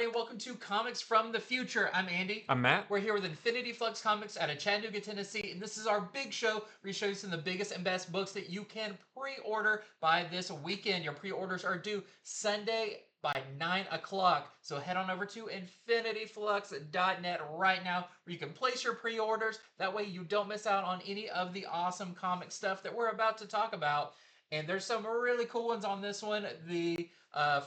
everybody. Welcome to Comics from the Future. I'm Andy. I'm Matt. We're here with Infinity Flux Comics out of Chattanooga, Tennessee, and this is our big show where we show you some of the biggest and best books that you can pre-order by this weekend. Your pre-orders are due Sunday by 9 o'clock. So head on over to infinityflux.net right now where you can place your pre-orders. That way you don't miss out on any of the awesome comic stuff that we're about to talk about. And there's some really cool ones on this one. The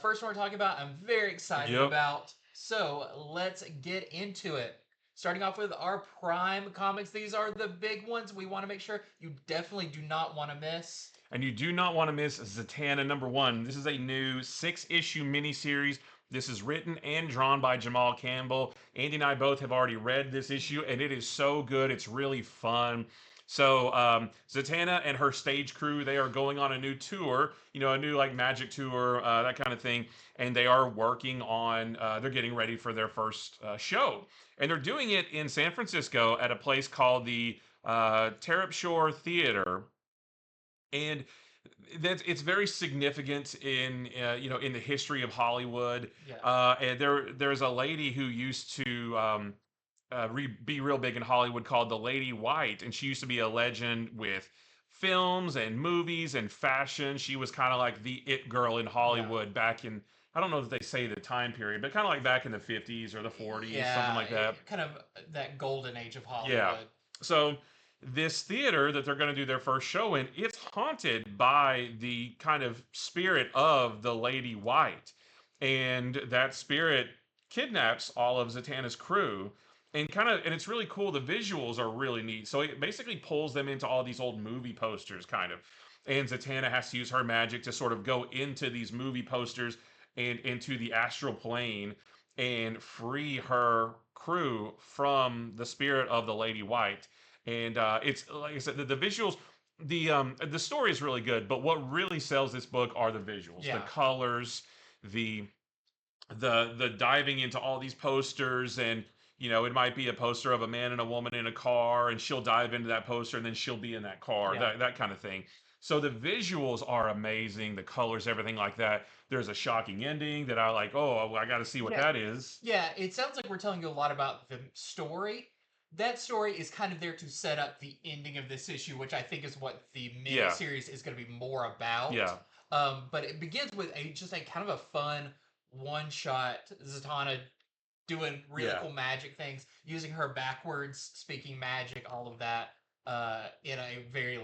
first one we're talking about, I'm very excited about. So let's get into it. Starting off with our Prime comics. These are the big ones we want to make sure you definitely do not want to miss. And you do not want to miss Zatanna #1. This is a new 6-issue miniseries. This is written and drawn by Jamal Campbell. Andy and I both have already read this issue, and it is so good. It's really fun. So Zatanna and her stage crew, they are going on a new tour, a new like magic tour, that kind of thing. And they are working on, they're getting ready for their first show. And they're doing it in San Francisco at a place called the Terrap Shore Theater. And it's very significant in in the history of Hollywood. Yeah. And there's a lady who used to be real big in Hollywood called the Lady White, and she used to be a legend with films and movies and fashion. She was kind of like the it girl in Hollywood back in, I don't know if they say the time period, but kind of like back in the 50s or the 40s, something like that. Kind of that golden age of Hollywood. Yeah. So this theater that they're going to do their first show in, it's haunted by the kind of spirit of the Lady White. And that spirit kidnaps all of Zatanna's crew. And it's really cool. The visuals are really neat. So it basically pulls them into all these old movie posters, kind of. And Zatanna has to use her magic to sort of go into these movie posters and into the astral plane and free her crew from the spirit of the Lady White. And it's like I said, the visuals, the story is really good, but what really sells this book are the visuals, the colors, the diving into all these posters. And it might be a poster of a man and a woman in a car, and she'll dive into that poster and then she'll be in that car, that kind of thing. So the visuals are amazing, the colors, everything like that. There's a shocking ending that I like, oh, I got to see what that is. Yeah, it sounds like we're telling you a lot about the story. That story is kind of there to set up the ending of this issue, which I think is what the miniseries is going to be more about. Yeah. But it begins with just a kind of a fun one-shot Zatanna doing really cool magic things, using her backwards speaking magic, all of that, in a very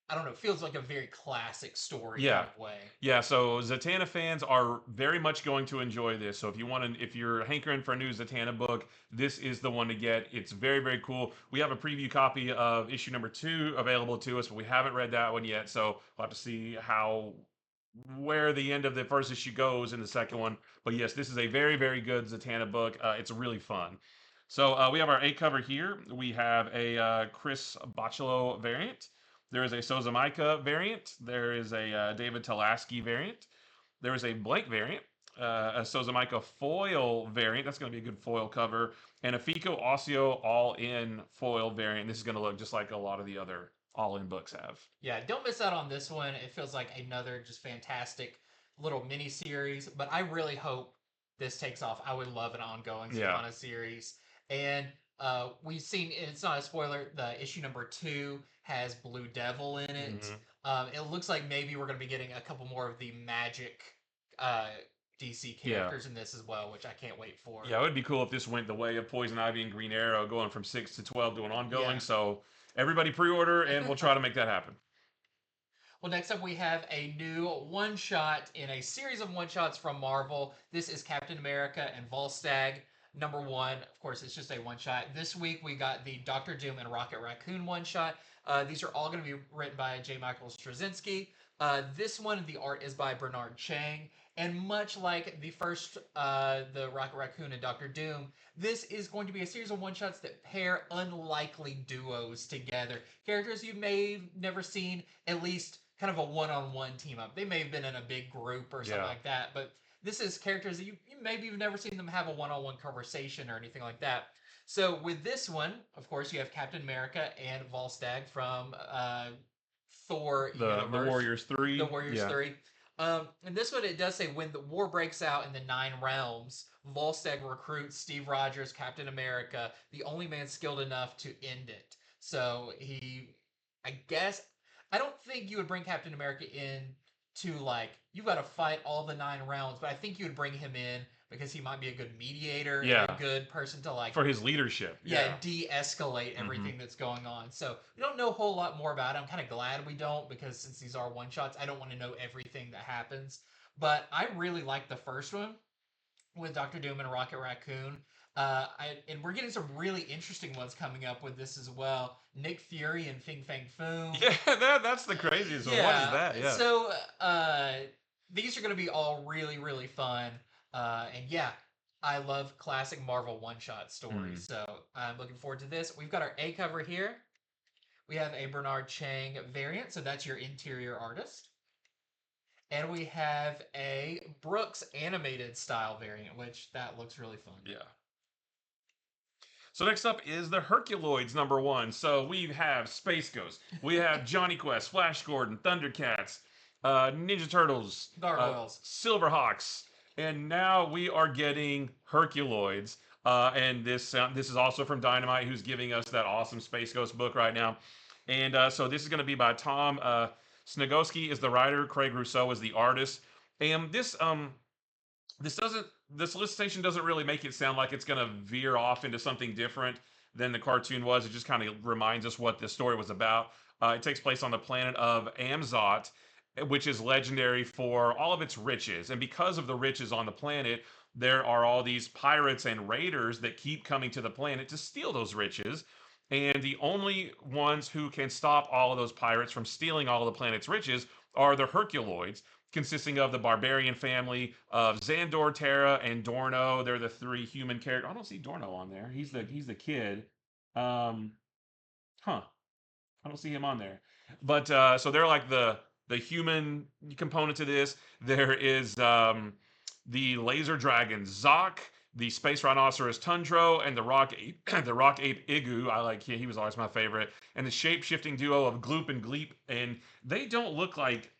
I don't know, feels like a very classic story kind of way. Yeah, so Zatanna fans are very much going to enjoy this. So if you're hankering for a new Zatanna book, this is the one to get. It's very, very cool. We have a preview copy of issue #2 available to us, but we haven't read that one yet. So we'll have to see where the end of the first issue goes in the second one. But yes, this is a very, very good Zatanna book. It's really fun. So we have our A cover here. We have a Chris Bachalo variant. There is a Sozamaika variant. There is a David Talaski variant. There is a blank variant, a Sozamaika foil variant. That's going to be a good foil cover. And a Fico Osseo all-in foil variant. This is going to look just like a lot of the other all-in books have. Yeah, don't miss out on this one. It feels like another just fantastic little mini series. But I really hope this takes off. I would love an ongoing Zatanna series. And we've seen, it's not a spoiler, the issue #2 has Blue Devil in it. Mm-hmm. It looks like maybe we're going to be getting a couple more of the magic DC characters in this as well, which I can't wait for. Yeah, it would be cool if this went the way of Poison Ivy and Green Arrow, going from 6 to 12 to an ongoing. So everybody pre-order, and we'll try to make that happen. Well, next up we have a new one-shot in a series of one-shots from Marvel. This is Captain America and Volstagg #1. Of course, it's just a one-shot. This week we got the Doctor Doom and Rocket Raccoon one-shot. These are all going to be written by J. Michael Straczynski. This one, the art is by Bernard Chang. And much like the first, the Rocket Raccoon and Doctor Doom, this is going to be a series of one-shots that pair unlikely duos together. Characters you may have never seen, at least kind of a one-on-one team-up. They may have been in a big group or something like that, but this is characters that you maybe you've never seen them have a one-on-one conversation or anything like that. So with this one, of course, you have Captain America and Volstagg from Thor the universe. Warriors 3. The Warriors 3. And this one, it does say when the war breaks out in the Nine Realms, Volstagg recruits Steve Rogers, Captain America, the only man skilled enough to end it. So I guess, I don't think you would bring Captain America in to like, you've got to fight all the Nine Realms, but I think you would bring him in because he might be a good mediator and Yeah, a good person to like, for his leadership. yeah, de-escalate Mm-hmm. everything that's going on. So we don't know a whole lot more about it. I'm kind of glad we don't because since these are one shots, I don't want to know everything that happens. But I really like the first one with Doctor Doom and Rocket Raccoon. And we're getting some really interesting ones coming up with this as well. Nick Fury and Fing Fang Foom. Yeah, that's the craziest one. What is Yeah. that? Yeah. So these are going to be all really, really fun. And yeah, I love classic Marvel one-shot stories. So I'm looking forward to this. We've got our A cover here. We have a Bernard Chang variant, so that's your interior artist. And we have a Brooks animated style variant, which that looks really fun. Yeah. So next up is the Herculoids #1. So we have Space Ghost, we have Johnny Quest, Flash Gordon, Thundercats, Ninja Turtles, Gargoyles, Silverhawks, and now we are getting Herculoids. And this is also from Dynamite, who's giving us that awesome Space Ghost book right now. And so this is going to be by Tom Snagowski is the writer, Craig Rousseau is the artist, and this solicitation doesn't really make it sound like it's going to veer off into something different than the cartoon was. It just kind of reminds us what the story was about. It takes place on the planet of Amzot, which is legendary for all of its riches. And because of the riches on the planet, there are all these pirates and raiders that keep coming to the planet to steal those riches. And the only ones who can stop all of those pirates from stealing all of the planet's riches are the Herculoids, consisting of the barbarian family of Xandor, Terra, and Dorno. They're the three human characters. I don't see Dorno on there. He's the kid. Um, huh. I don't see him on there. But so they're like the human component to this. There is the laser dragon Zoc, the space rhinoceros Tundro, and the rock ape the rock ape Igu. He was always my favorite. And the shape shifting duo of Gloop and Gleep. And they don't look like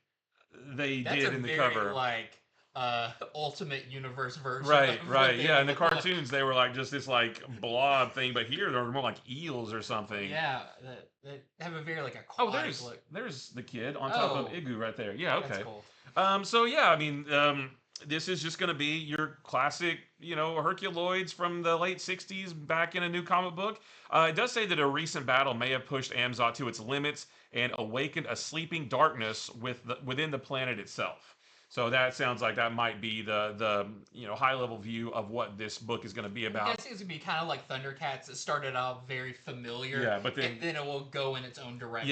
they that's did a in the very cover. like Ultimate Universe version. Right, of right. what they Yeah, in would the look like. cartoons they were like just this like blob thing, but here they're more like eels or something. Yeah, that have a very like Oh, aquatic look. there's the kid on top of Oh, Igu right there. Yeah, that's okay. cool. So yeah, I mean, this is just gonna be your classic, Herculoids from the late '60s back in a new comic book. It does say that a recent battle may have pushed Amzot to its limits and awakened a sleeping darkness within the planet itself. So that sounds like that might be the high level view of what this book is going to be I'm about. guessing it's gonna be kind of like Thundercats. It started out very familiar, Yeah, but and then it will go in its own direction.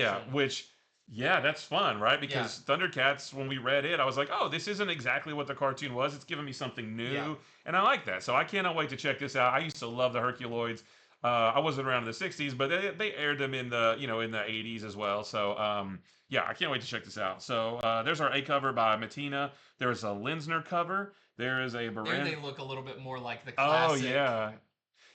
yeah, that's fun, right? Because Thundercats, when we read it, I was like, oh, this isn't exactly what the cartoon was. It's giving me something new, Yeah. and I like that. So I cannot wait to check this out. I used to love the Herculoids. I wasn't around in the '60s, but they aired them in the in the '80s as well. So yeah, I can't wait to check this out. So there's our A cover by Matina. There's a Linsner cover. There is a There Beren. they look a little bit more like the Oh classic. yeah.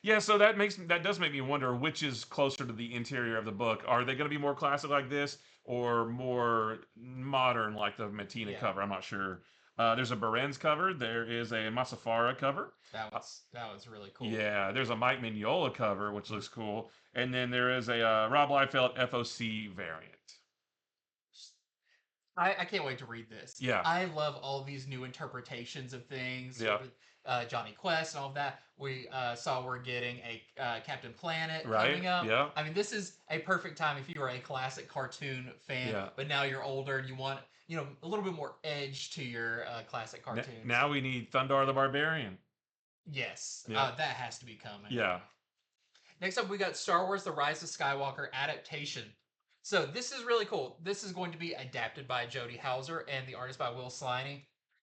Yeah, so that does make me wonder which is closer to the interior of the book. Are they going to be more classic like this, or more modern like the Matina Yeah. cover? I'm not sure. There's a Beren's cover. There is a Masafara cover. That was really cool. Yeah, there's a Mike Mignola cover, which looks cool, and then there is a Rob Liefeld FOC variant. I can't wait to read this. Yeah. I love all these new interpretations of things. Yeah. With, Johnny Quest and all of that. We saw we're getting a Captain Planet Right, coming up. yeah. I mean, this is a perfect time if you are a classic cartoon fan, Yeah. but now you're older and you want a little bit more edge to your classic cartoons. Now we need Thundar the Barbarian. Yes, Yeah. that has to be coming. Yeah. Next up, we got Star Wars: The Rise of Skywalker adaptation. So this is really cool. This is going to be adapted by Jody Hauser and the artist by Will Sliney.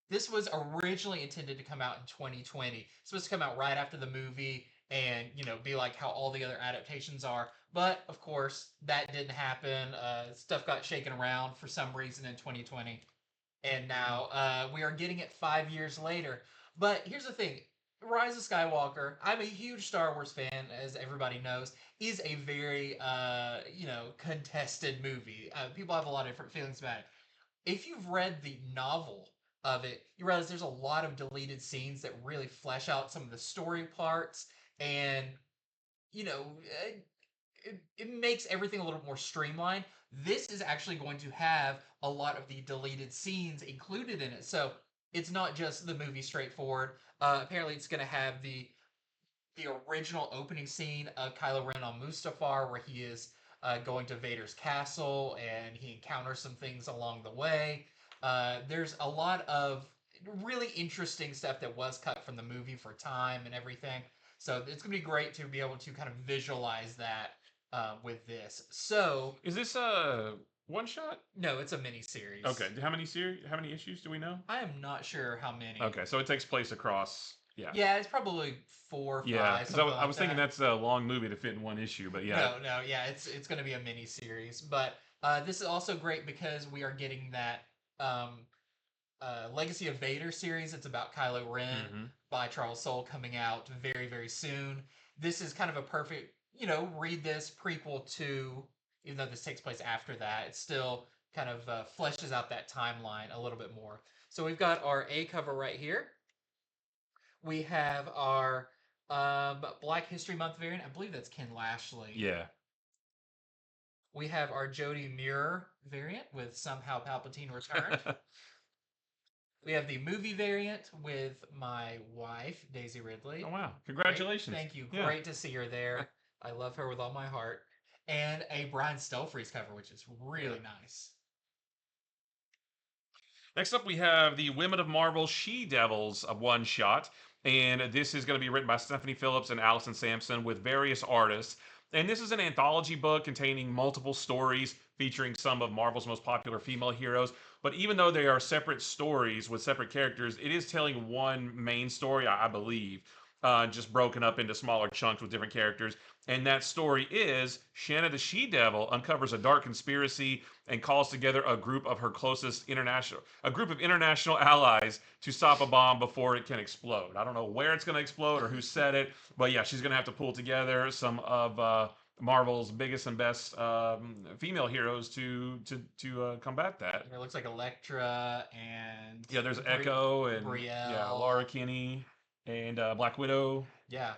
This was originally intended to come out in 2020. It's supposed to come out right after the movie and, be like how all the other adaptations are. But, of course, that didn't happen. Stuff got shaken around for some reason in 2020. And now we are getting it 5 years later. But here's the thing. Rise of Skywalker, I'm a huge Star Wars fan, as everybody knows, is a very, contested movie. People have a lot of different feelings about it. If you've read the novel of it, you realize there's a lot of deleted scenes that really flesh out some of the story parts, and you know, it makes everything a little more streamlined. This is actually going to have a lot of the deleted scenes included in it, so it's not just the movie straightforward. Apparently, it's going to have the original opening scene of Kylo Ren on Mustafar, where he is going to Vader's castle and he encounters some things along the way. There's a lot of really interesting stuff that was cut from the movie for time and everything. So it's going to be great to be able to kind of visualize that with this. So Is this a one shot? no, it's a mini series. Okay. How many issues do we know? I am not sure how many. Okay, so it takes place across. Yeah. Yeah, it's probably 4 or 5. Yeah, because Something I was like thinking that. that's a long movie to fit in one issue, but yeah. No, yeah, it's going to be a mini series, but this is also great because we are getting that um, Legacy of Vader series. It's about Kylo Ren Hmm. by Charles Soule coming out very very soon. This is kind of a perfect, read this prequel to, even though this takes place after that, it still kind of fleshes out that timeline a little bit more. So we've got our A cover right here. We have our Black History Month variant. I believe that's Ken Lashley. Yeah. We have our Jody Muir variant with Somehow Palpatine Returned. We have the movie variant with my wife, Daisy Ridley. Oh wow! Congratulations. Great. Thank you. Yeah. Great to see her there. I love her with all my heart. And a Brian Stelfreeze cover, which is really nice. Next up, we have the Women of Marvel She Devils one shot, and this is going to be written by Stephanie Phillips and Allison Sampson with various artists. And this is an anthology book containing multiple stories featuring some of Marvel's most popular female heroes. But even though they are separate stories with separate characters, it is telling one main story, I believe, just broken up into smaller chunks with different characters. And that story is Shanna the She-Devil uncovers a dark conspiracy and calls together a group of her closest a group of international allies to stop a bomb before it can explode. I don't know where it's going to explode or who said it, but yeah, she's going to have to pull together some of Marvel's biggest and best female heroes to combat that. It looks like Elektra and Yeah, there's Echo and Brielle. Laura Kinney and Black Widow. Yeah.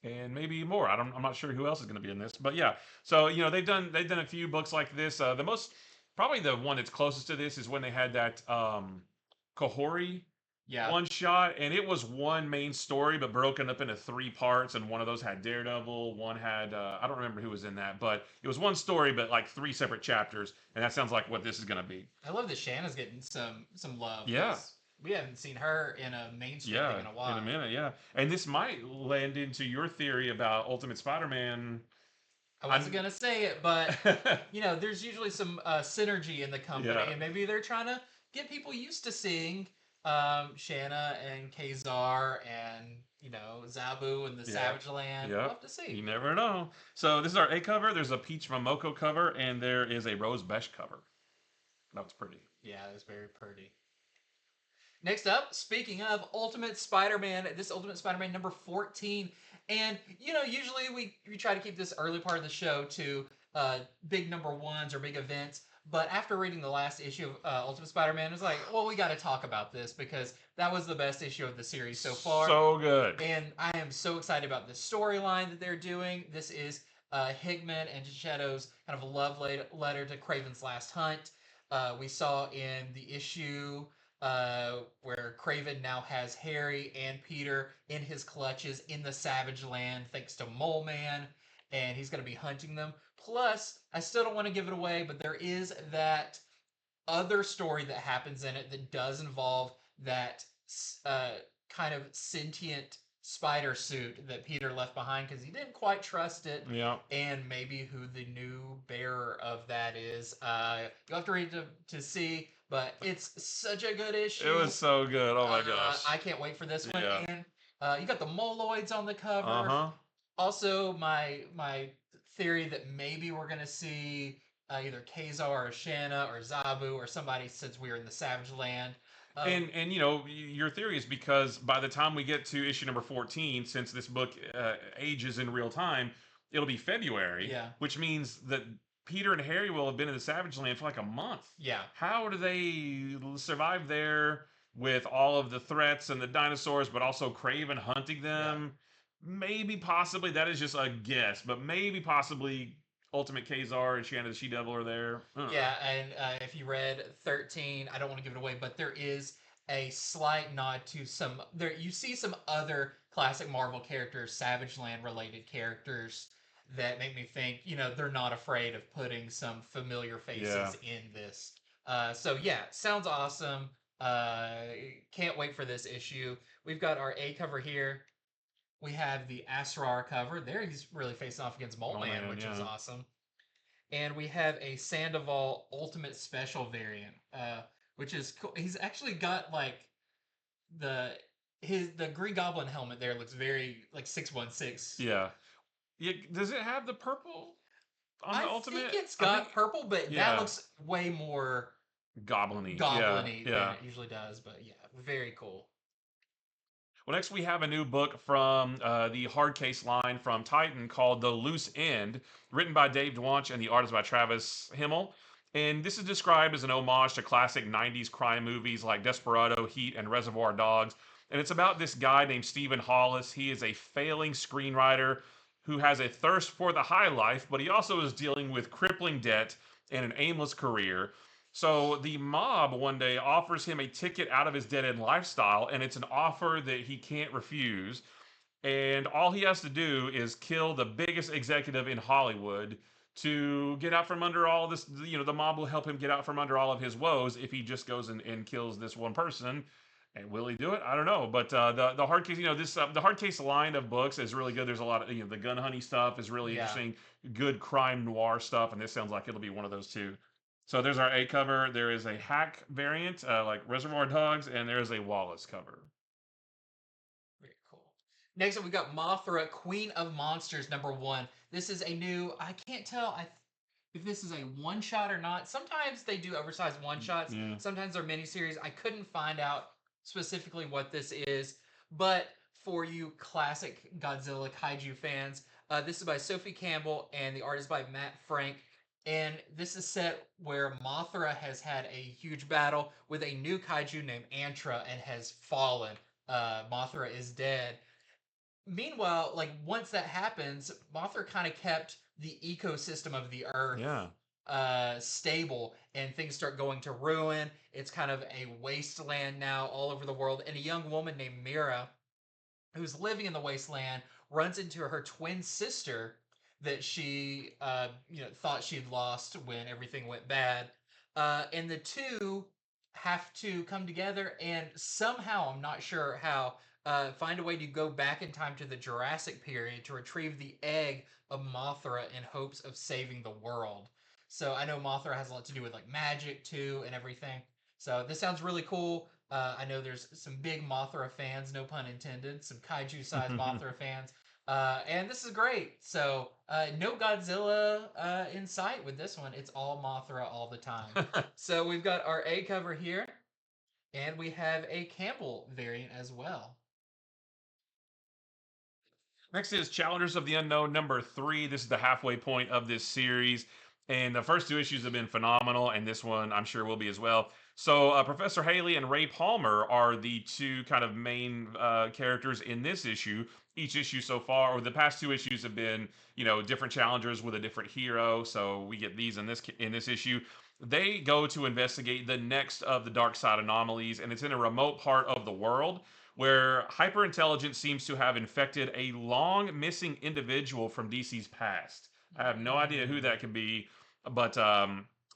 And maybe more. I'm not sure who else is going to be in this, but yeah. So they've done a few books like this. The most probably the one that's closest to this is when they had that Kahori one shot, and it was one main story but broken up into 3 parts, and one of those had Daredevil, one had I don't remember who was in that, but it was one story but like 3 separate chapters, and that sounds like what this is going to be. I love that Shanna's getting some love. Yeah. We haven't seen her in a mainstream thing in a while. In a minute, yeah. And this might land into your theory about Ultimate Spider-Man. I wasn't going to say it, but, there's usually some synergy in the company, and maybe they're trying to get people used to seeing Shanna and Kazar and, Zabu and the Savage Land. We'll have to see. You never know. So this is our A cover. There's a Peach Momoko cover, and there is a Rose Besh cover. That was pretty. Yeah, it was very pretty. Next up, speaking of Ultimate Spider-Man, this Ultimate Spider-Man number 14. And, usually we try to keep this early part of the show to big number ones or big events. But after reading the last issue of Ultimate Spider-Man, it was like, well, we got to talk about this because that was the best issue of the series so far. So good. And I am so excited about the storyline that they're doing. This is Hickman and Shadow's kind of a love letter to Kraven's Last Hunt. We saw in the issue where Kraven now has Harry and Peter in his clutches in the Savage Land thanks to Mole Man, and he's going to be hunting them. Plus, I still don't want to give it away, but there is that other story that happens in it that does involve that kind of sentient spider suit that Peter left behind because he didn't quite trust it. Yeah. And maybe who the new bearer of that is. You'll have to read to see. But it's such a good issue. It was so good. Oh my gosh. I can't wait for this one. Yeah. And you got the Moloids on the cover. Uh-huh. Also, my theory that maybe we're gonna see either Kazar or Shanna or Zabu or somebody since we're in the Savage Land. And your theory is because by the time we get to issue number 14, since this book ages in real time, it'll be February. Yeah. Which means that Peter and Harry will have been in the Savage Land for like a month. Yeah. How do they survive there with all of the threats and the dinosaurs, but also Craven hunting Yeah. them. Maybe, possibly, that is just a guess, but maybe, possibly, Ultimate Kazar and Shanna the She Devil are there. Yeah, and if you read 13, I don't want to give it away, but there is a slight nod to some there you see some other classic Marvel characters, Savage Land related characters that make me think, they're not afraid of putting some familiar Yeah. faces in this. So yeah, sounds awesome. Uh, can't wait for this issue. We've got our A cover here. We have the Asrar cover. There he's really facing off against Mole Oh Man, man, which is yeah. awesome. And we have a Sandoval Ultimate Special variant, which is cool. He's actually got like the the Green Goblin helmet there looks very like 616. Yeah. Yeah. Does it have the purple on the I think Ultimate? it's I think, got purple, but that yeah. looks way more Goblin-y. Yeah. goblin-y than Yeah. it usually does. But yeah, very cool. Well, next we have a new book from the hard case line from Titan called The Loose End, written by Dave Dwanch and the art is by Travis Himmel. And this is described as an homage to classic 90s crime movies like Desperado, Heat, and Reservoir Dogs. And it's about this guy named Stephen Hollis. He is a failing screenwriter who has a thirst for the high life, but he also is dealing with crippling debt and an aimless career. So the mob one day offers him a ticket out of his dead end lifestyle, and it's an offer that he can't refuse. And all he has to do is kill the biggest executive in Hollywood to get out from under all this. The mob will help him get out from under all of his woes if he just goes and kills this one person. And will he do it? I don't know. But the hard case, this the hard case line of books is really good. There's a lot of the gun hunting stuff is really Yeah. interesting, good crime noir stuff, and this sounds like it'll be one of those too. So there's our A cover. There is a hack variant like Reservoir Dogs, and there is a Wallace cover. Very cool. Next up, we got Mothra, Queen of Monsters, #1. This is a new. I can't tell if this is a one shot or not. Sometimes they do oversized one shots. Yeah. Sometimes they're miniseries. I couldn't find out specifically what this is, but for you classic Godzilla kaiju fans, this is by Sophie Campbell and the art is by Matt Frank. And this is set where Mothra has had a huge battle with a new kaiju named Antra and has fallen. Mothra is dead. Meanwhile, like once that happens, Mothra kind of kept the ecosystem of the Earth Yeah. stable, and things start going to ruin. It's kind of a wasteland now all over the world. And a young woman named Mira, who's living in the wasteland, runs into her twin sister that she thought she'd lost when everything went bad. And the two have to come together and somehow, I'm not sure how, find a way to go back in time to the Jurassic period to retrieve the egg of Mothra in hopes of saving the world. So I know Mothra has a lot to do with like magic too and everything. So this sounds really cool. I know there's some big Mothra fans, no pun intended, some kaiju sized Mothra fans. And this is great. So no Godzilla in sight with this one. It's all Mothra all the time. So we've got our A cover here, and we have a Campbell variant as well. Next is Challengers of the Unknown #3. This is the halfway point of this series. And the first two issues have been phenomenal, and this one I'm sure will be as well. So, Professor Haley and Ray Palmer are the two kind of main characters in this issue. Each issue so far, or the past two issues, have been different challengers with a different hero. So we get these in this issue. They go to investigate the next of the dark side anomalies, and it's in a remote part of the world where hyperintelligence seems to have infected a long missing individual from DC's past. I have no idea who that could be, but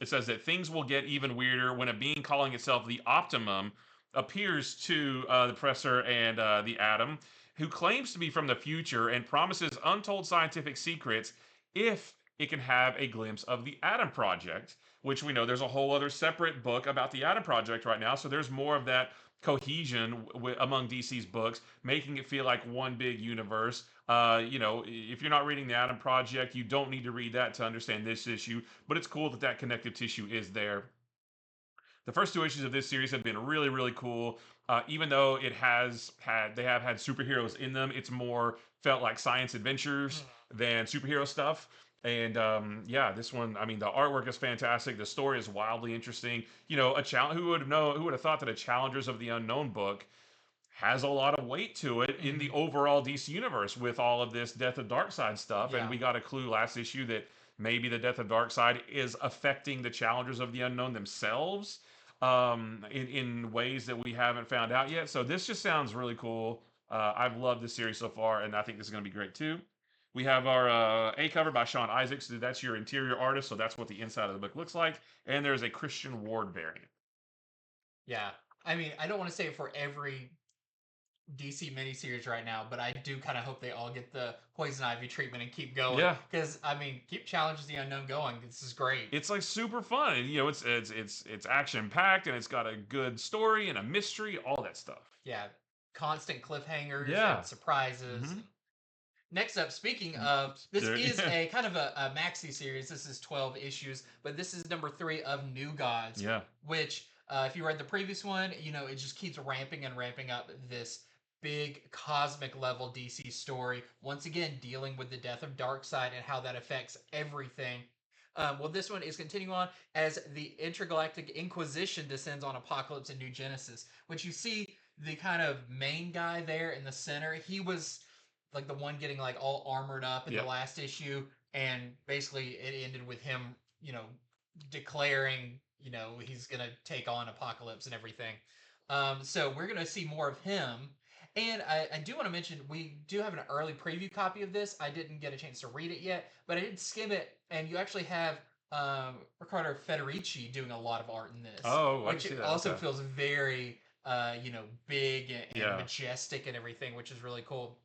it says that things will get even weirder when a being calling itself the Optimum appears to the Professor and the Atom, who claims to be from the future and promises untold scientific secrets if it can have a glimpse of the Atom Project, which we know there's a whole other separate book about the Atom Project right now. So there's more of that cohesion among DC's books, making it feel like one big universe. If you're not reading the Atom Project, you don't need to read that to understand this issue, but it's cool that that connective tissue is there. The first two issues of this series have been really, really cool. Even though they have had superheroes in them, it's more felt like science adventures than superhero stuff. And yeah, this one, I mean, the artwork is fantastic. The story is wildly interesting. You know, a challenge. Who would have thought that a Challengers of the Unknown book has a lot of weight to it in the Hmm. overall DC universe with all of this Death of Darkseid stuff. And Yeah. we got a clue last issue that maybe the Death of Darkseid is affecting the Challengers of the Unknown themselves in ways that we haven't found out yet. So this just sounds really cool. I've loved this series so far, and I think this is going to be great too. We have our A cover by Sean Isaacs. That's your interior artist, so that's what the inside of the book looks like. And there's a Christian Ward variant. Yeah. I mean, I don't want to say it for every DC miniseries right now, but I do kind of hope they all get the Poison Ivy treatment and keep going. Yeah, Because I mean, keep Challenges the Unknown going. This is great. it's like super fun. And, you know, it's action packed and it's got a good story and a mystery, all that stuff. Yeah, constant cliffhangers Yeah. and surprises. Hmm. Next up, speaking of, this There- is yeah. a kind of a maxi series. This is 12 issues, but this is number 3 of New Gods, Yeah. which, if you read the previous one, you know, it just keeps ramping and ramping up this big cosmic level DC story. Once again, dealing with the death of Darkseid and how that affects everything. Well, this one is continuing on as the intergalactic Inquisition descends on Apocalypse and New Genesis, which you see the kind of main guy there in the center. He was like the one getting like all armored up in the Yep. last issue, and basically it ended with him, you know, declaring, you know, he's gonna take on Apocalypse and everything. So we're gonna see more of him. And I do want to mention we do have an early preview copy of this. I didn't get a chance to read it yet, but I did skim it, and you actually have Riccardo Federici doing a lot of art in this, Oh, I can which see that. also Okay. feels very you know, big and Yeah. majestic and everything, which is really cool.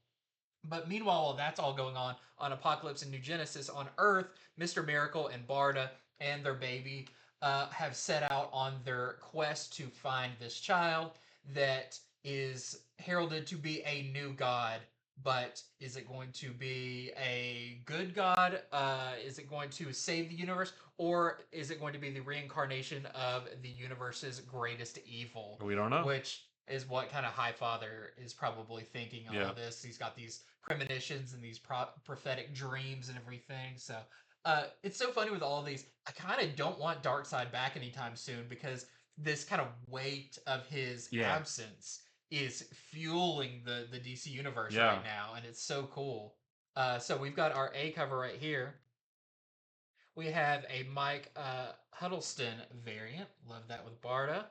But meanwhile, while that's all going on Apocalypse and New Genesis on Earth, Mr. Miracle and Barda and their baby have set out on their quest to find this child that is heralded to be a new god. But is it going to be a good god? Is it going to save the universe? Or is it going to be the reincarnation of the universe's greatest evil? We don't know. Which is what kind of Highfather is probably thinking on Yeah. all this. He's got these premonitions and these prophetic dreams and everything. So it's so funny with all of these. I kind of don't want Darkseid back anytime soon because this kind of weight of his Yeah. absence is fueling the DC universe Yeah. right now, and it's so cool. So we've got our A cover right here. We have a Mike Huddleston variant. Love that with Barda.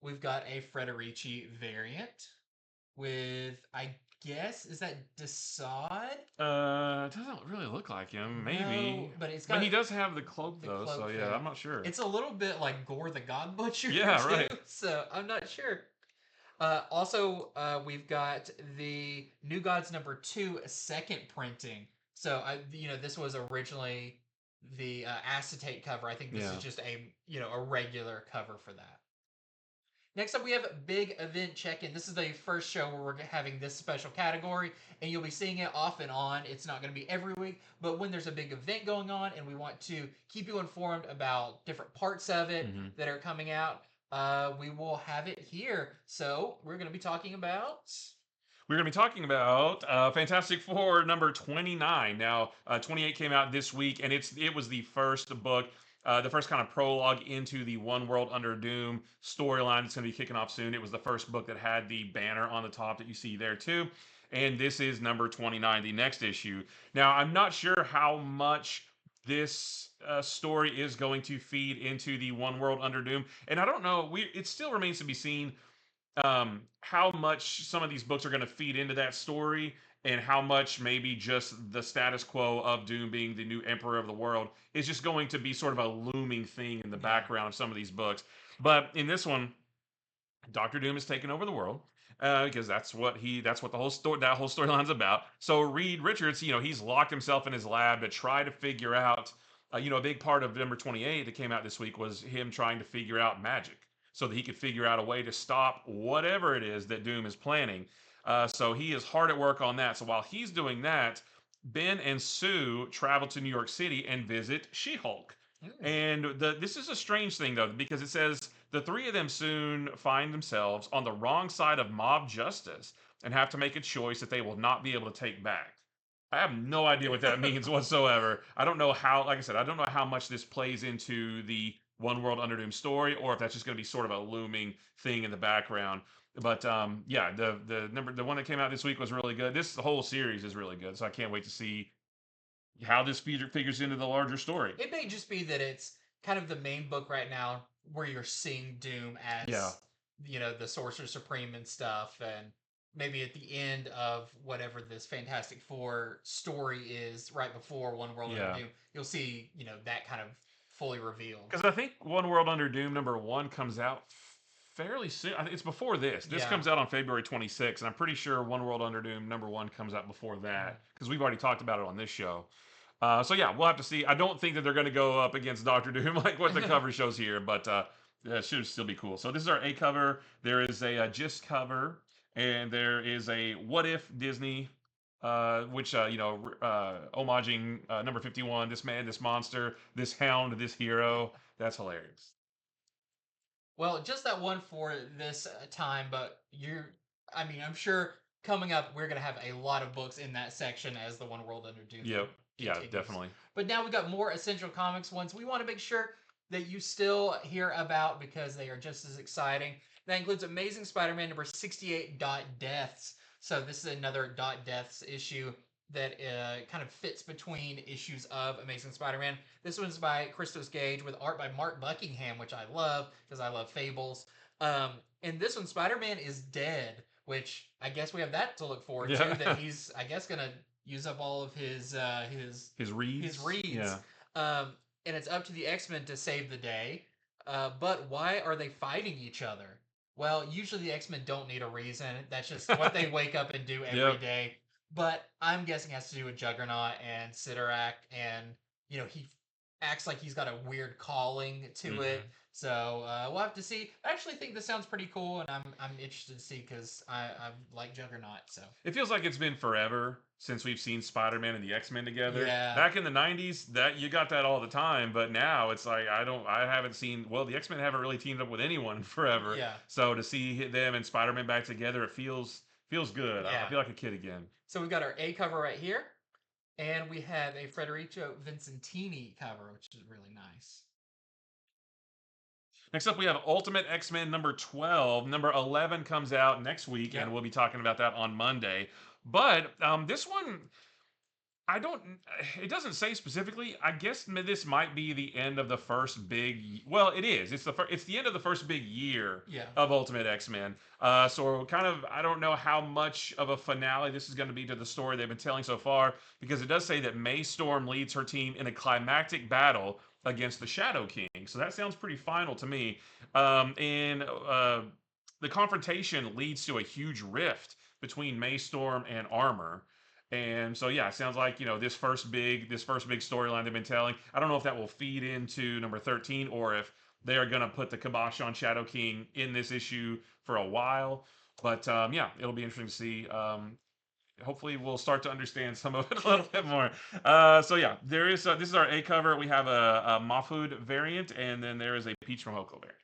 We've got a Frederici variant with, I guess, is that Desaad? It doesn't really look like him. Maybe. No, but it's got But he does have the cloak the though, cloak so yeah, thing. I'm not sure. It's a little bit like Gore the God Butcher. Yeah, too, right. So I'm not sure. Also, we've got the New Gods #2 second printing. So you know, this was originally the acetate cover. I think this Yeah. is just a, you know, a regular cover for that. Next up, we have Big Event Check-In. This is the first show where we're having this special category, and you'll be seeing it off and on. It's not going to be every week, but when there's a big event going on and we want to keep you informed about different parts of it Mhm. that are coming out, we will have it here. So we're going to be talking about... We're going to be talking about Fantastic Four number 29. Now, 28 came out this week, and it was the first book, the first kind of prologue into the One World Under Doom storyline that's going to be kicking off soon. It was the first book that had the banner on the top that you see there too. And this is number 29, the next issue. Now, I'm not sure how much this story is going to feed into the One World Under Doom, and I don't know. It still remains to be seen how much some of these books are going to feed into that story and how much maybe just the status quo of Doom being the new emperor of the world is just going to be sort of a looming thing in the background of some of these books. But in this one, Doctor Doom has taken over the world because that's what the whole story that whole storyline's about. So Reed Richards, you know, he's locked himself in his lab to try to figure out. You know, a big part of number 28 that came out this week was him trying to figure out magic so that he could figure out a way to stop whatever it is that Doom is planning. So he is hard at work on that. So while he's doing that, Ben and Sue travel to New York City and visit She-Hulk. And this is a strange thing though, because it says the three of them soon find themselves on the wrong side of mob justice and have to make a choice that they will not be able to take back. I have no idea what that means whatsoever. I don't know how, like I said, I don't know how much this plays into the One World Under Doom story, or if that's just going to be sort of a looming thing in the background. But yeah, the one that came out this week was really good. This whole series is really good, so I can't wait to see how this figures into the larger story. It may just be that it's kind of the main book right now where you're seeing Doom Yeah, as, the Sorcerer Supreme and stuff, and maybe at the end of whatever this Fantastic Four story is, right before One World Under yeah. Doom, you'll see, that kind of fully revealed. Because I think One World Under Doom #1 comes out fairly soon. I think it's before this. This Yeah. comes out on February 26th, and I'm pretty sure One World Under Doom #1 comes out before that because we've already talked about it on this show. So yeah, we'll have to see. I don't think that they're going to go up against Doctor Doom like what the cover shows here, but it should still be cool. So this is our A cover. There is a Gist cover, and there is a What If Disney, which homaging number 51. This man, this monster, this hound, this hero. That's hilarious. Well, just that one for this time, but I'm sure coming up we're going to have a lot of books in that section as the One World Under Doom Yep. Yeah, continues. definitely. But now we've got more Essential Comics ones we want to make sure that you still hear about because they are just as exciting. That includes Amazing Spider-Man number 68 Dot Deaths. So this is another Dot Deaths issue that kind of fits between issues of Amazing Spider-Man. This one's by Christos Gage with art by Mark Buckingham, which I love because I love Fables. And this one, Spider-Man is dead, which I guess we have that to look forward to. That he's, I guess, gonna use up all of his reads. Yeah. And it's up to the X-Men to save the day. But why are they fighting each other? Well, usually the X-Men don't need a reason. That's just what they wake up and do every day. But I'm guessing it has to do with Juggernaut and Sidorak, and he acts like he's got a weird calling to it. So we'll have to see. I actually think this sounds pretty cool, and I'm interested to see because I like Juggernaut. So it feels like it's been forever since we've seen Spider-Man and the X-Men together. Yeah. Back in the '90s, that you got that all the time, but now it's like I haven't seen. Well, the X-Men haven't really teamed up with anyone forever. Yeah. So to see them and Spider-Man back together, it feels good. Yeah. I feel like a kid again. So we've got our A cover right here, and we have a Federico Vincentini cover, which is really nice. Next up, we have Ultimate X-Men number 12. Number 11 comes out next week, and we'll be talking about that on Monday. But this one, it doesn't say specifically. I guess this might be the end of the first big, well, it is. It's the end of the first big year of Ultimate X-Men. So kind of, I don't know how much of a finale this is going to be to the story they've been telling so far, because it does say that May Storm leads her team in a climactic battle against the Shadow King. So that sounds pretty final to me. And the confrontation leads to a huge rift between May Storm and Armor. And so yeah, it sounds like this first big storyline they've been telling. I don't know if that will feed into number 13 or if they are going to put the kibosh on Shadow King in this issue for a while. But yeah, it'll be interesting to see. Hopefully we'll start to understand some of it a little bit more. So yeah, there is this is our A cover. We have a Mahfoud variant, and then there is a Peach from Hoko variant.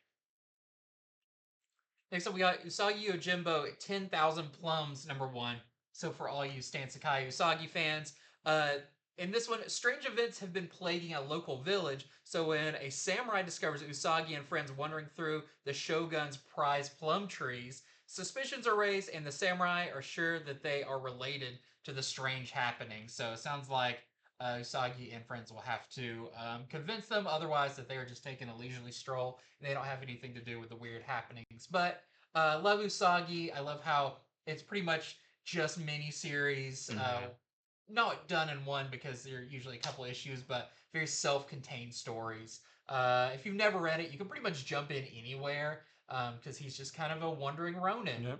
Next up, we got Usagi Yojimbo 10,000 Plums #1. So for all you Stan Sakai Usagi fans, in this one, strange events have been plaguing a local village. So when a samurai discovers Usagi and friends wandering through the shogun's prized plum trees, suspicions are raised, and the samurai are sure that they are related to the strange happenings. So it sounds like Usagi and friends will have to convince them otherwise that they are just taking a leisurely stroll and they don't have anything to do with the weird happenings. But love Usagi. I love how it's pretty much just mini-series. Not done in one because they're usually a couple issues, but very self-contained stories. If you've never read it, you can pretty much jump in anywhere because he's just kind of a wandering Ronin.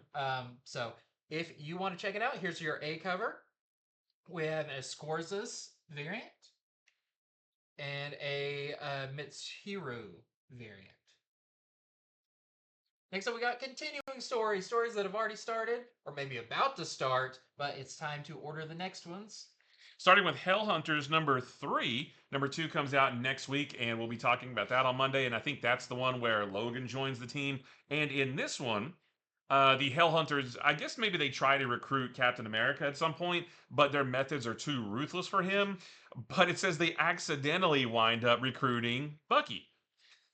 So if you want to check it out, here's your A cover. We have a Scorzas variant and a Mitsuhiru variant. Next up, we got continuing stories that have already started or maybe about to start, but it's time to order the next ones. Starting with Hellhunters number 3. Number 2 comes out next week, and we'll be talking about that on Monday. And I think that's the one where Logan joins the team. And in this one, The Hellhunters, I guess maybe they try to recruit Captain America at some point, but their methods are too ruthless for him. But it says they accidentally wind up recruiting Bucky.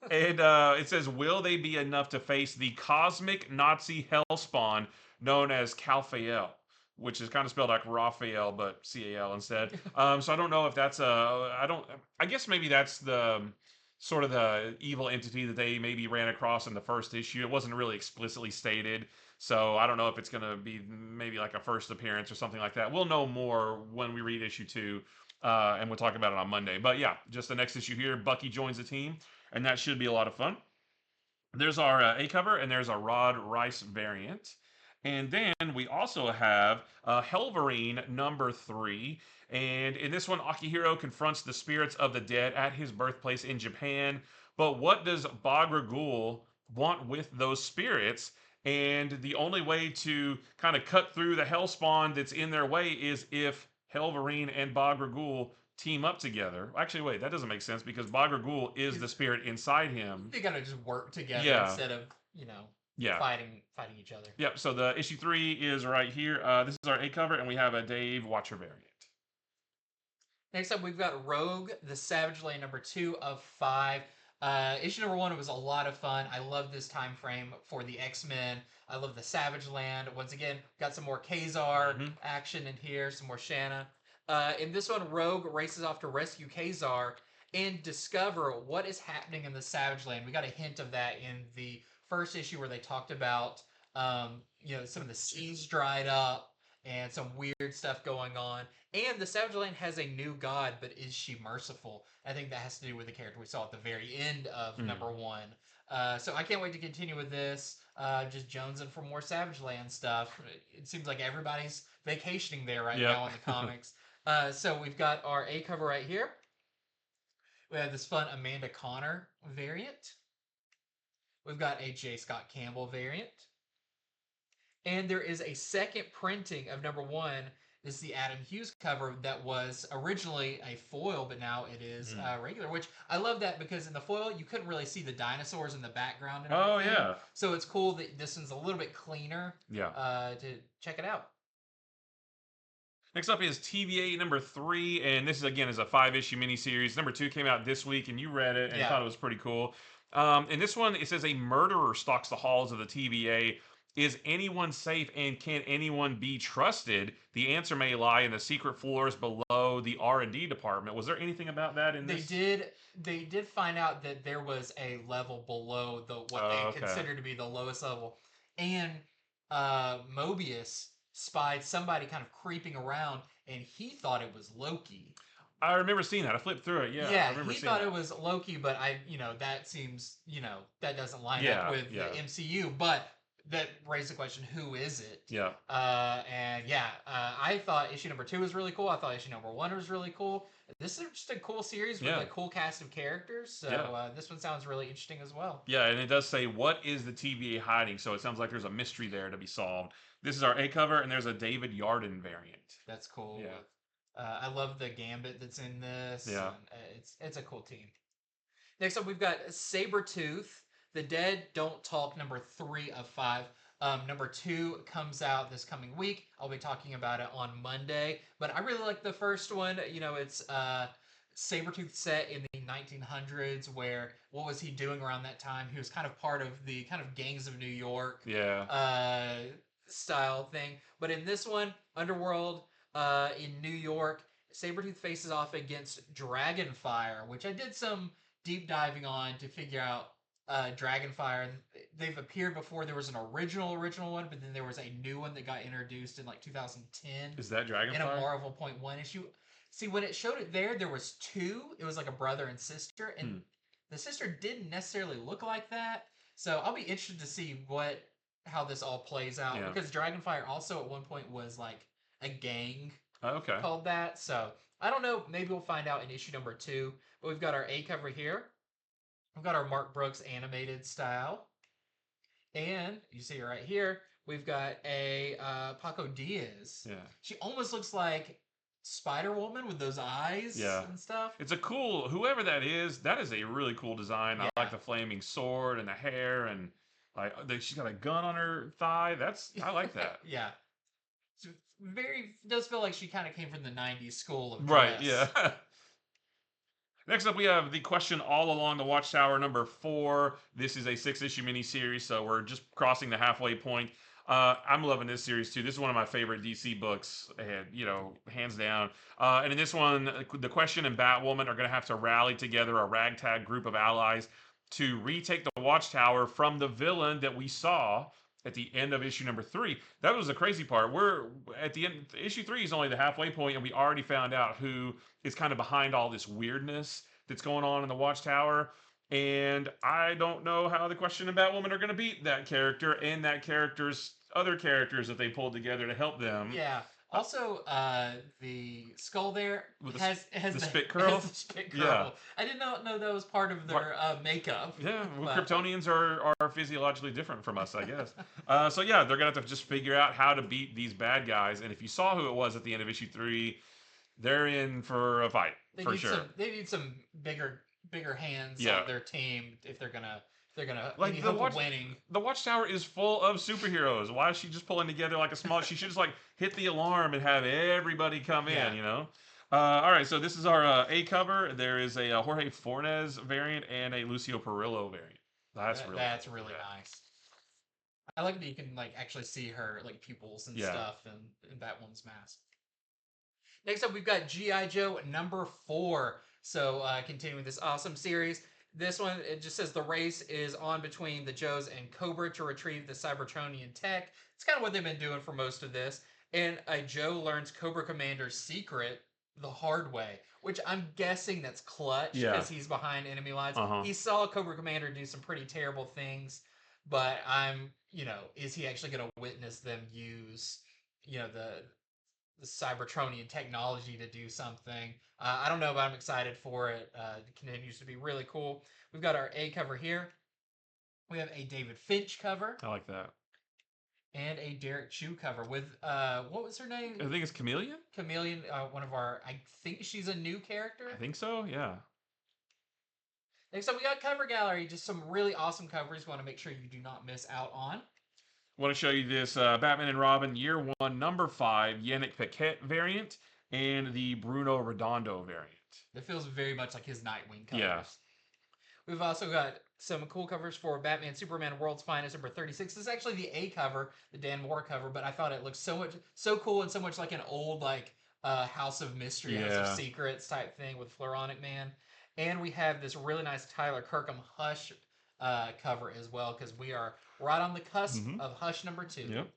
And it says, will they be enough to face the cosmic Nazi hellspawn known as Calphael, which is kind of spelled like Raphael, but C-A-L instead. So I don't know if that's I guess maybe that's the sort of the evil entity that they maybe ran across in the first issue. It wasn't really explicitly stated. So I don't know if it's going to be maybe like a first appearance or something like that. We'll know more when we read issue 2. And we'll talk about it on Monday. But yeah, just the next issue here. Bucky joins the team, and that should be a lot of fun. There's our A cover, and there's a Rod Rice variant. And then we also have Hellverine number 3. And in this one, Akihiro confronts the spirits of the dead at his birthplace in Japan. But what does Bagra Ghul want with those spirits? And the only way to kind of cut through the hellspawn that's in their way is if Hellverine and Bagra Ghul team up together. Actually, wait, that doesn't make sense because Bagra Ghul is the spirit inside him. They gotta just work together Yeah. instead of, Yeah. fighting each other. Yep. So the issue 3 is right here. This is our A cover, and we have a Dave Watcher variant. Next up, we've got Rogue, the Savage Land number 2 of 5. Issue number 1 was a lot of fun. I love this time frame for the X-Men. I love the Savage Land. Once again, got some more Kazar action in here, some more Shanna. In this one, Rogue races off to rescue Kazar and discover what is happening in the Savage Land. We got a hint of that in the first issue where they talked about some of the seas dried up and some weird stuff going on. And the Savage Land has a new god, but is she merciful? I think that has to do with the character we saw at the very end of number 1. So I can't wait to continue with this. Just jonesing for more Savage Land stuff. It seems like everybody's vacationing there right now in the comics. So we've got our A cover right here. We have this fun Amanda Connor variant. We've got a J. Scott Campbell variant. And there is a second printing of number 1. This is the Adam Hughes cover that was originally a foil, but now it is regular, which I love that because in the foil, you couldn't really see the dinosaurs in the background. And everything. Yeah. So it's cool that this one's a little bit cleaner. Yeah. To check it out. Next up is TVA number 3, and this is again is a 5-issue miniseries. Number 2 came out this week, and you read it and thought it was pretty cool. In this one, it says a murderer stalks the halls of the TVA. Is anyone safe, and can anyone be trusted? The answer may lie in the secret floors below the R&D department. Was there anything about that in this? They did find out that there was a level below what they consider to be the lowest level, and Mobius spied somebody kind of creeping around, and he thought it was Loki. I remember seeing that. I flipped through it. Yeah, I remember he thought it was Loki, but that seems that doesn't line up with the MCU, but. That raised the question, who is it? Yeah. I thought issue number 2 was really cool. I thought issue number 1 was really cool. This is just a cool series with a cool cast of characters. So this one sounds really interesting as well. Yeah, and it does say, what is the TVA hiding? So it sounds like there's a mystery there to be solved. This is our A cover, and there's a David Yarden variant. That's cool. Yeah. I love the Gambit that's in this. Yeah. It's a cool team. Next up, we've got Sabretooth. The Dead Don't Talk, number 3 of 5. Number 2 comes out this coming week. I'll be talking about it on Monday. But I really like the first one. It's Sabretooth set in the 1900s, where what was he doing around that time? He was kind of part of the kind of gangs of New York style thing. But in this one, Underworld in New York, Sabretooth faces off against Dragonfire, which I did some deep diving on to figure out. Dragonfire, they've appeared before. There was an original one, but then there was a new one that got introduced in like 2010. Is that Dragonfire? In a Marvel .1 issue. See, when it showed it there was 2. It was like a brother and sister, and the sister didn't necessarily look like that. So I'll be interested to see how this all plays out, because Dragonfire also at one point was like a gang called that. So I don't know. Maybe we'll find out in issue number 2. But we've got our A cover here. We've got our Mark Brooks animated style. And you see right here, we've got a Paco Diaz. Yeah. She almost looks like Spider-Woman with those eyes and stuff. It's a cool, whoever that is a really cool design. I like the flaming sword and the hair, and She's got a gun on her thigh. I like that. Yeah. So does feel like she kind of came from the 90s school of Right, dress. yeah. Next up, we have the question all along the Watchtower #4. This is a 6-issue miniseries, so we're just crossing the halfway point. I'm loving this series too. This is one of my favorite DC books, and hands down. And in this one, the Question and Batwoman are going to have to rally together a ragtag group of allies to retake the Watchtower from the villain that we saw at the end of issue #3. That was the crazy part. We're at the end. Issue 3 is only the halfway point, and we already found out who is kind of behind all this weirdness that's going on in the Watchtower. And I don't know how the Question and Batwoman are going to beat that character and that character's other characters that they pulled together to help them. Yeah. Also, the skull there With has the spit curl. Has the spit curl. Yeah. I did not know that was part of their makeup. Yeah, well, but... Kryptonians are physiologically different from us, I guess. So yeah, they're gonna have to just figure out how to beat these bad guys. And if you saw who it was at the end of issue 3, they're in for a fight for sure. They need some bigger hands Yeah. on their team if they're gonna like any hope of winning. The Watchtower is full of superheroes. Why is she just pulling together like a small? She should just like hit the alarm and have everybody come in. All right, so this is our A cover. There is a Jorge Fornes variant and a Lucio Perillo variant. That's really nice. I like that you can like actually see her like pupils and stuff in Batwoman's mask. Next up, we've got G.I. Joe #4. So continuing this awesome series. This one, it just says the race is on between the Joes and Cobra to retrieve the Cybertronian tech. It's kind of what they've been doing for most of this. And Joe learns Cobra Commander's secret the hard way, which I'm guessing that's clutch because he's behind enemy lines. He saw Cobra Commander do some pretty terrible things, but is he actually going to witness them use, the Cybertronian technology to do something? I don't know, but I'm excited for it. It continues to be really cool. We've got our A cover here. We have a David Finch cover. I like that. And a Derek Chu cover with, what was her name? I think it's Chameleon? Chameleon, one of our, I think she's a new character? I think so, yeah. Next up, we got Cover Gallery. Just some really awesome covers we want to make sure you do not miss out on. I want to show you this Batman and Robin Year 1 #5 Yannick Paquette variant and the Bruno Redondo variant. It feels very much like his Nightwing covers. Yeah. We've also got some cool covers for Batman Superman World's Finest #36. This is actually the A cover, the Dan Moore cover, but I thought it looked so cool and so much like an old House of Mystery, House of Secrets type thing with Floronic Man. And we have this really nice Tyler Kirkham Hush cover as well, because we are right on the cusp of Hush #2. Yep.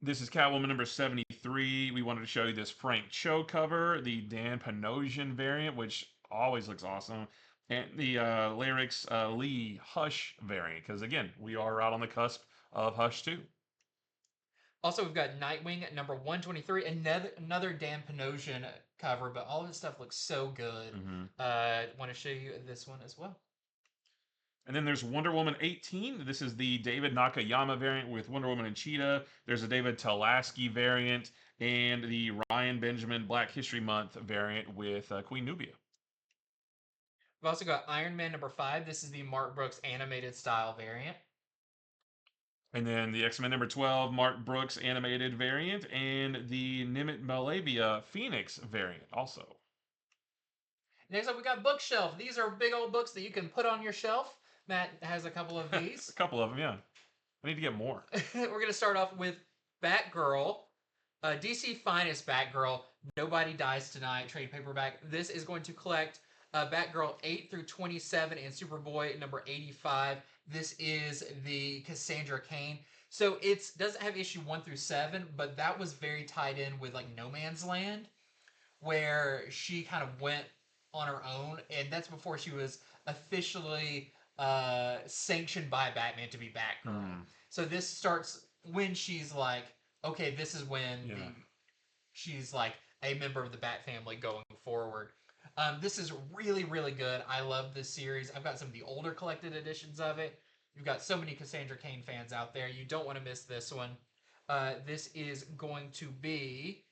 This is Catwoman #73. We wanted to show you this Frank Cho cover, the Dan Panosian variant, which always looks awesome, and the Lyrics Lee Hush variant, because again, we are right on the cusp of Hush 2. Also, we've got Nightwing #123, another Dan Panosian cover, but all of this stuff looks so good. Want to show you this one as well. And then there's Wonder Woman 18. This is the David Nakayama variant with Wonder Woman and Cheetah. There's a David Talaski variant and the Ryan Benjamin Black History Month variant with Queen Nubia. We've also got Iron Man #5. This is the Mark Brooks animated style variant. And then the X-Men #12 Mark Brooks animated variant and the Nimit Malabia Phoenix variant also. Next up, we got Bookshelf. These are big old books that you can put on your shelf. Matt has a couple of these. A couple of them, yeah. I need to get more. We're going to start off with Batgirl. DC Finest Batgirl. Nobody Dies Tonight. Trade paperback. This is going to collect Batgirl 8 through 27 and Superboy #85. This is the Cassandra Cain. So it doesn't have issue 1 through 7, but that was very tied in with like No Man's Land, where she kind of went on her own, and that's before she was officially sanctioned by Batman to be Batgirl. So this starts when she's like, okay, this is when she's like a member of the Bat family going forward. This is really, really good. I love this series. I've got some of the older collected editions of it. You've got so many Cassandra Cain fans out there. You don't want to miss this one. This is going to be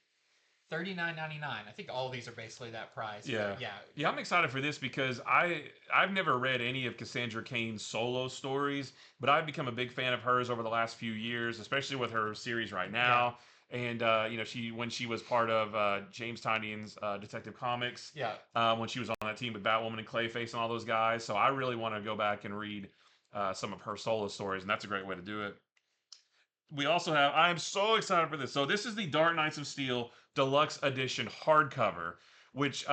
$39.99. I think all of these are basically that price. Yeah. But yeah, Yeah, I'm excited for this because I've never read any of Cassandra Cain's solo stories, but I've become a big fan of hers over the last few years, especially with her series right yeah, now. And you know, she when she was part of James Tynion's Detective Comics, yeah. when she was on that team with Batwoman and Clayface and all those guys. So I really want to go back and read some of her solo stories, and that's a great way to do it. We also have, I'm so excited for this. So this is the Dark Knights of Steel Deluxe Edition hardcover, which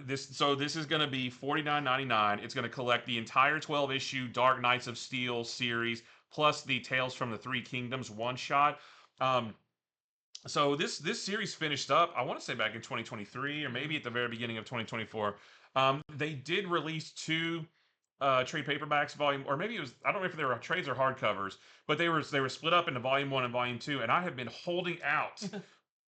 this is going to be $49.99. It's going to collect the entire 12 issue Dark Knights of Steel series plus the Tales from the Three Kingdoms one shot. Um, so this series finished up, I want to say back in 2023 or maybe at the very beginning of 2024. They did release two trade paperbacks, volume, or maybe it was, I don't know if they were trades or hardcovers, but they were split up into volume one and volume two, and I have been holding out,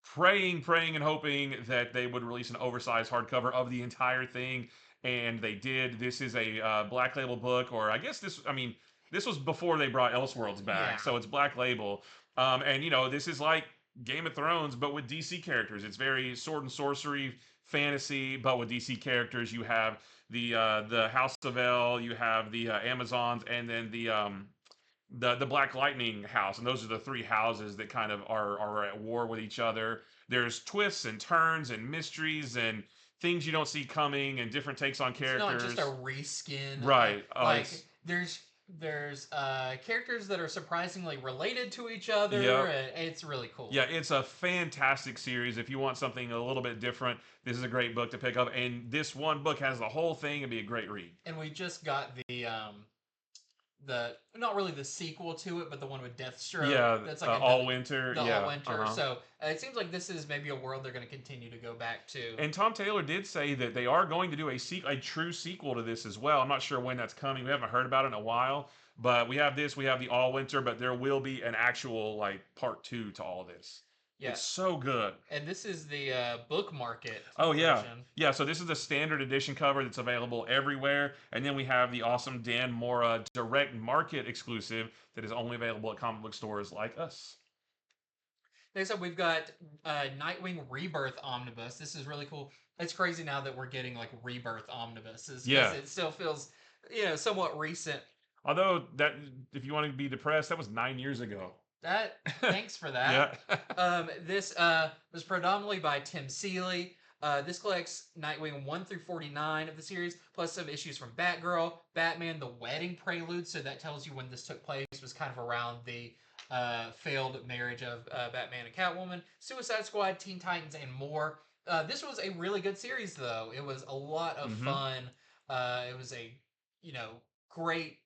praying, and hoping that they would release an oversized hardcover of the entire thing, and they did. This is a Black Label book, or I guess this, I mean, this was before they brought Elseworlds Yeah. back, so it's Black Label, and you know, this is like Game of Thrones, but with DC characters. It's very sword and sorcery fantasy, but with DC characters. You have the House of El, you have the Amazons, and then the Black Lightning house, and those are the three houses that kind of are at war with each other. There's twists and turns and mysteries and things you don't see coming and different takes on It's not characters. just a reskin. Right. Like there's characters that are surprisingly related to each other. Yep. And it's really cool. Yeah, it's a fantastic series. If you want something a little bit different, this is a great book to pick up. And this one book has the whole thing and be a great read. And we just got the not really the sequel to it, but the one with Deathstroke. Yeah, That's like All Winter. the Yeah, All Winter. So it seems like this is maybe a world they're going to continue to go back to. And Tom Taylor did say that they are going to do a true sequel to this as well. I'm not sure when that's coming. We haven't heard about it in a while. But we have this, we have the All Winter, but there will be an actual like part two to all this. Yeah. It's so good. And this is the book market. Oh yeah, version. yeah. So this is the standard edition cover that's available everywhere, and then we have the awesome Dan Mora direct market exclusive that is only available at comic book stores like us. Next up, we've got Nightwing Rebirth Omnibus. This is really cool. It's crazy now that we're getting like Rebirth Omnibuses. Yeah. It still feels, somewhat recent. Although that, if you want to be depressed, that was 9 years ago. Thanks for that. Yeah. This was predominantly by Tim Seeley. This collects Nightwing 1 through 49 of the series, plus some issues from Batgirl, Batman, The Wedding Prelude. So that tells you when this took place. It was kind of around the failed marriage of Batman and Catwoman, Suicide Squad, Teen Titans, and more. This was a really good series, though. It was a lot of fun. It was a, great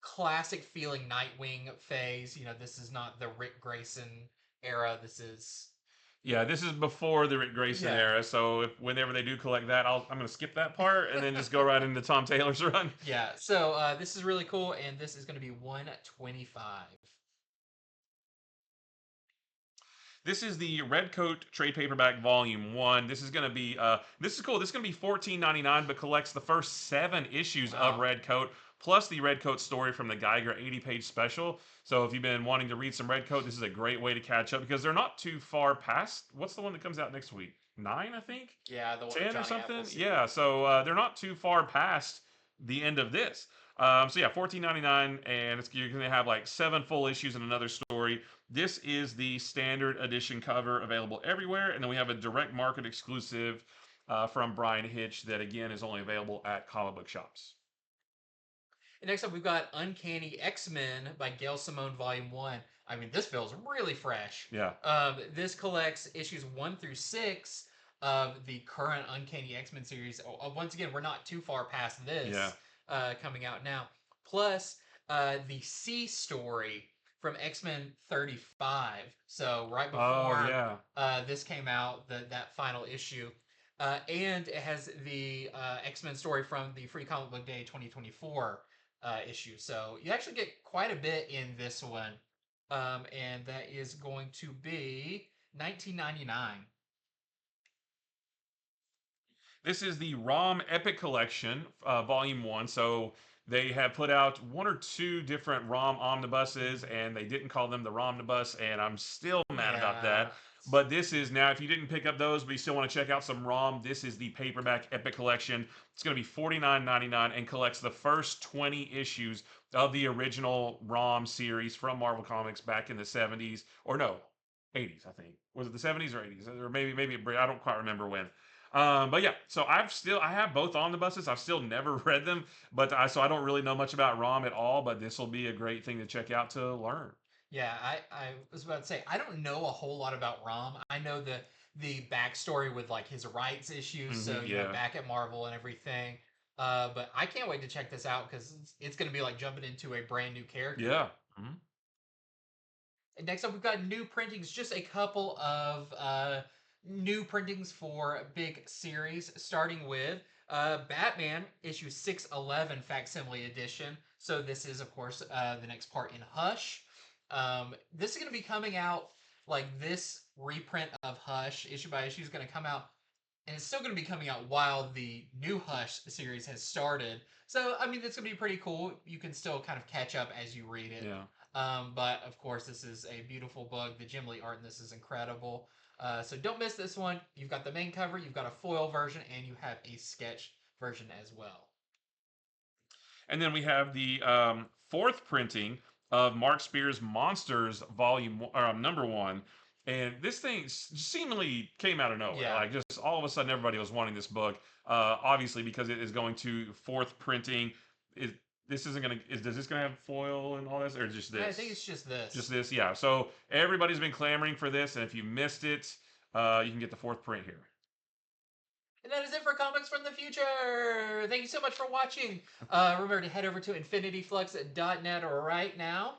classic feeling Nightwing phase. This is not the Rick Grayson era. This is before the Rick Grayson era. So whenever they do collect that, I'm going to skip that part and then just go right into Tom Taylor's run. Yeah. So this is really cool, and this is going to be $125. This is the Redcoat trade paperback volume 1. This is going to be this is cool. This is going to be $14.99, but collects the first 7 issues of Redcoat plus the Redcoat story from the Geiger 80-page special. So if you've been wanting to read some Redcoat, this is a great way to catch up because they're not too far past. What's the one that comes out next week? 9, I think. Yeah, the one 10 or something. Appleseed. Yeah, so they're not too far past the end of this. So yeah, $14.99, and you're going to have like 7 full issues and another story. This is the standard edition cover available everywhere, and then we have a direct market exclusive from Brian Hitch that again is only available at comic book shops. And next up, we've got Uncanny X-Men by Gail Simone, Volume 1. I mean, this feels really fresh. Yeah. This collects issues 1 through 6 of the current Uncanny X-Men series. Once again, we're not too far past this coming out now. Plus, the C story from X-Men 35. So right before this came out, that final issue. And it has the X-Men story from the Free Comic Book Day 2024 issue. So you actually get quite a bit in this one. And that is going to be $19.99. This is the Rom Epic Collection, Volume 1. So they have put out 1 or 2 different Rom omnibuses, and they didn't call them the Romnibus, and I'm still mad about that. But this is now, if you didn't pick up those, but you still want to check out some ROM, this is the paperback Epic Collection. It's going to be $49.99 and collects the first 20 issues of the original ROM series from Marvel Comics back in the 70s, or no, 80s, I think. Was it the 70s or 80s? Or maybe I don't quite remember when. But yeah, so I have both omnibuses. I've still never read them, but so I don't really know much about ROM at all. But this will be a great thing to check out to learn. Yeah, I was about to say I don't know a whole lot about Rom. I know the backstory with like his rights issues, so Yeah, back at Marvel and everything. But I can't wait to check this out because it's going to be like jumping into a brand new character. yeah. Mhm. And next up, we've got new printings, just a couple of new printings for big series, starting with Batman issue 611 Facsimile edition. So this is, of course, the next part in Hush. This is going to be coming out like this reprint of Hush, issue by issue, is going to come out, and it's still going to be coming out while the new Hush series has started. So, I mean, it's going to be pretty cool. You can still kind of catch up as you read it. Yeah. But of course, this is a beautiful book. The Jim Lee art in this is incredible. So don't miss this one. You've got the main cover, you've got a foil version, and you have a sketch version as well. And then we have the fourth printing of Mark Spear's Monsters Volume Number One. And this thing seemingly came out of nowhere. Yeah. Like just all of a sudden, everybody was wanting this book. Obviously, because it is going to fourth printing. This isn't gonna? Does this gonna have foil and all this, or just this? I think it's just this. Just this, yeah. So everybody's been clamoring for this, and if you missed it, you can get the fourth print here. And that is it for Comics from the Future. Thank you so much for watching. Remember to head over to infinityflux.net right now,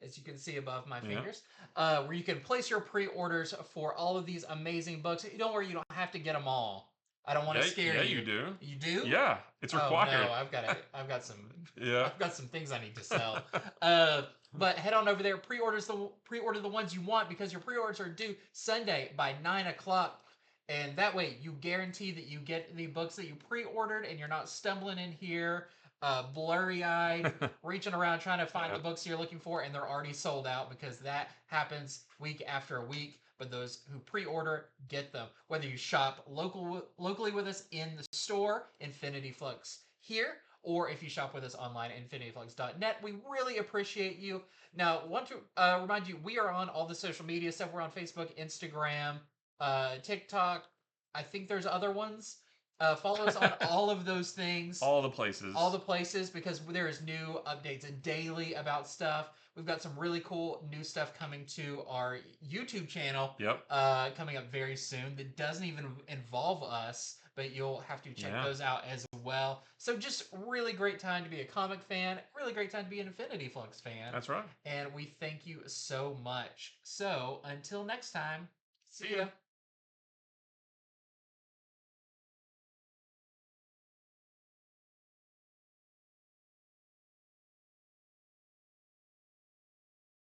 as you can see above my fingers, where you can place your pre-orders for all of these amazing books. Don't worry, you don't have to get them all. I don't want to scare you. Yeah, you do. You do? Yeah, it's required. Oh no, I've got some. Yeah. I've got some things I need to sell. But head on over there, pre-order the ones you want because your pre-orders are due Sunday by 9:00. And that way, you guarantee that you get the books that you pre-ordered, and you're not stumbling in here, blurry-eyed, reaching around trying to find the books you're looking for, and they're already sold out because that happens week after week. But those who pre-order get them. Whether you shop locally with us in the store, Infinity Flux here, or if you shop with us online at infinityflux.net, we really appreciate you. Now, want to remind you, we are on all the social media stuff. We're on Facebook, Instagram, TikTok. I think there's other ones. Follow us on all of those things. All the places. All the places, because there is new updates daily about stuff. We've got some really cool new stuff coming to our YouTube channel. Yep. Coming up very soon that doesn't even involve us, but you'll have to check those out as well. So just really great time to be a comic fan. Really great time to be an Infinity Flux fan. That's right. And we thank you so much. So until next time, see ya.